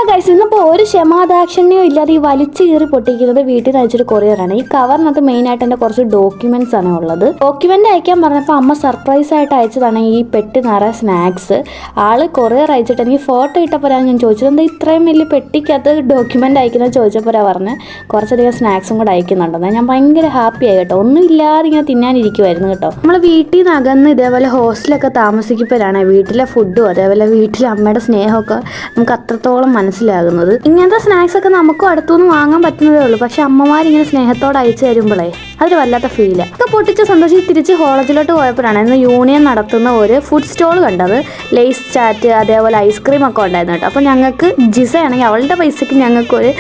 Guys, ഇന്നിപ്പോൾ ഒരു ക്ഷമാദാക്ഷണ്യോ ഇല്ലാതെ ഈ വലിച്ചു കീറി പൊട്ടിക്കുന്നത് വീട്ടിൽ നിന്ന് അയച്ചൊരു കൊറിയറാണ്. ഈ കവറിനകത്ത് മെയിനായിട്ട് എൻ്റെ കുറച്ച് ഡോക്യുമെന്റ്സ് ആണ് ഉള്ളത്. ഡോക്യുമെന്റ് അയക്കാൻ പറഞ്ഞപ്പോൾ അമ്മ സർപ്രൈസ് ആയിട്ട് അയച്ചതാണ് ഈ പെട്ടി നിറയെ സ്നാക്സ്. ആള് കൊറിയർ അയച്ചിട്ട് എനിക്ക് ഫോട്ടോ ഇട്ടപ്പോഴാണ് ഞാൻ ചോദിച്ചത്, എന്താ ഇത്രയും വലിയ പെട്ടിക്കകത്ത് ഡോക്യുമെന്റ് അയക്കുന്നത് ചോദിച്ചപ്പോഴാണ് പറഞ്ഞ് കുറച്ചധികം സ്നാക്സും കൂടെ അയക്കുന്നുണ്ടെന്ന്. ഞാൻ ഭയങ്കര ഹാപ്പി ആയി കേട്ടോ. ഒന്നും ഇല്ലാതെ ഇങ്ങനെ തിന്നാനിരിക്കുമായിരുന്നു കേട്ടോ. നമ്മൾ വീട്ടിൽ നിന്ന് അകന്ന് ഇതേപോലെ ഹോസ്റ്റലൊക്കെ താമസിക്കുമ്പോഴാണ് വീട്ടിലെ ഫുഡും അതേപോലെ വീട്ടിലെ അമ്മയുടെ സ്നേഹമൊക്കെ നമുക്ക് അത്രത്തോളം മനസ്സിലാകുന്നത്. ഇങ്ങനത്തെ സ്നാക്സ് ഒക്കെ നമുക്കും അടുത്തുനിന്ന് വാങ്ങാൻ പറ്റുന്നതേ ഉള്ളൂ. പക്ഷെ അമ്മമാരിങ്ങനെ സ്നേഹത്തോടെ അയച്ചു തരുമ്പോഴേ അതൊരു വല്ലാത്ത ഫീല്. ഒക്കെ പൊട്ടിച്ച് സന്തോഷിച്ച് തിരിച്ച് കോളേജിലോട്ട് പോയപ്പോഴാണ് ഇന്ന് യൂണിയൻ നടത്തുന്ന ഒരു ഫുഡ് സ്റ്റോൾ കണ്ടത്. ലേസ് ചാറ്റ് അതേപോലെ ഐസ്ക്രീം ഒക്കെ ഉണ്ടായിരുന്നു കേട്ടോ. അപ്പോൾ ഞങ്ങൾക്ക് ജിസയാണെങ്കിൽ അവളുടെ പൈസയ്ക്ക് ഞങ്ങൾക്ക് ഒരു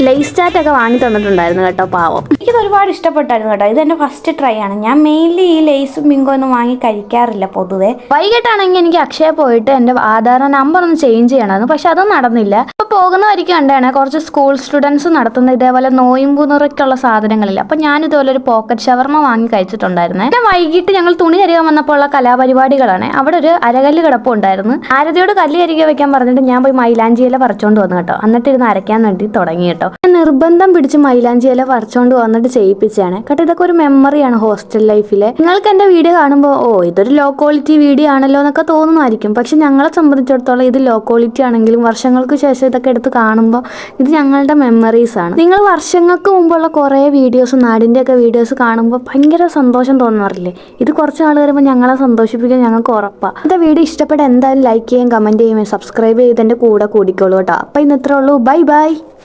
ലേസ് ചാറ്റ് ഒക്കെ വാങ്ങി തന്നിട്ടുണ്ടായിരുന്നു കേട്ടോ. പാവം, എനിക്കിത് ഒരുപാട് ഇഷ്ടപ്പെട്ടായിരുന്നു കേട്ടോ. ഇത് എൻ്റെ ഫസ്റ്റ് ട്രൈ ആണ്. ഞാൻ മെയിൻലി ഈ ലേസും ബിങ്കോ ഒന്നും വാങ്ങി കഴിക്കാറില്ല പൊതുവെ. വൈകിട്ടാണെങ്കിൽ എനിക്ക് അക്ഷയ പോയിട്ട് എൻ്റെ ആധാർ നമ്പർ ഒന്ന് ചേഞ്ച് ചെയ്യണമായിരുന്നു. പക്ഷെ അതും നടന്നില്ല. അപ്പോൾ പോകുന്ന വരിക്ക് കണ്ടാണ് കുറച്ച് സ്കൂൾ സ്റ്റുഡൻസ് നടത്തുന്ന ഇതേപോലെ നോയിമ്പുനുറയ്ക്കുള്ള സാധനങ്ങളില്ല. അപ്പോൾ ഞാൻ ഇതുപോലെ ഒരു പോക്കറ്റ് ഷവർമ വാങ്ങി കഴിച്ചിട്ടുണ്ടായിരുന്നേ. പിന്നെ വൈകിട്ട് ഞങ്ങൾ തുണി കരിയാൻ വന്നപ്പോൾ ഉള്ള കലാപരിപാടികളാണ്. അവിടെ ഒരു അരകല്ല് കിടപ്പുണ്ടായിരുന്നു. ആരതിയോട് കല്ല് കരിക വെക്കാൻ പറഞ്ഞിട്ട് ഞാൻ പോയി മൈലാഞ്ചി ഇല പറിച്ചോണ്ട് വന്നു കേട്ടോ. എന്നിട്ട് ഇരുന്ന് അരയ്ക്കാൻ വേണ്ടി തുടങ്ങി കേട്ടോ. ഞാൻ നിർബന്ധം പിടിച്ച് മൈലാഞ്ചി ഇല പറിച്ചോണ്ട് വന്നിട്ട് ചെയ്യിപ്പിച്ചാണ് കേട്ടോ. ഇതൊക്കെ ഒരു മെമ്മറിയാണ് ഹോസ്റ്റൽ ലൈഫിലെ. നിങ്ങൾക്ക് എൻ്റെ വീഡിയോ കാണുമ്പോൾ ഇതൊരു ലോ ക്വാളിറ്റി വീഡിയോ ആണല്ലോ എന്നൊക്കെ തോന്നുമായിരിക്കും. പക്ഷെ ഞങ്ങളെ സംബന്ധിച്ചിടത്തോളം ഇത് ലോ ക്വാളിറ്റി ആണെങ്കിലും വർഷങ്ങൾക്ക് ശേഷം ഇതൊക്കെ എടുത്ത് കാണുമ്പോൾ ഇത് ഞങ്ങളുടെ മെമ്മറീസ് ആണ്. നിങ്ങൾ വർഷങ്ങൾക്ക് മുമ്പുള്ള കുറേ വീഡിയോസ് നാടിൻ്റെയൊക്കെ വീഡിയോസ് കാണുമ്പോൾ ഭയങ്കര സന്തോഷം തോന്നാറില്ലേ? ഇത് കുറച്ച് നാൾ വരുമ്പോൾ ഞങ്ങളെ സന്തോഷിപ്പിക്കാൻ ഞങ്ങൾക്ക് ഉറപ്പാണ്. ഇന്നത്തെ വീഡിയോ ഇഷ്ടപ്പെട്ട എന്തായാലും ലൈക്ക് ചെയ്യും, കമൻറ്റ് ചെയ്യും, സബ്സ്ക്രൈബ് ചെയ്ത് എൻ്റെ കൂടെ കൂടിക്കോളൂ കേട്ടോ. അപ്പോൾ ഇന്ന് ഇത്രേ ഉള്ളൂ. Bye bye.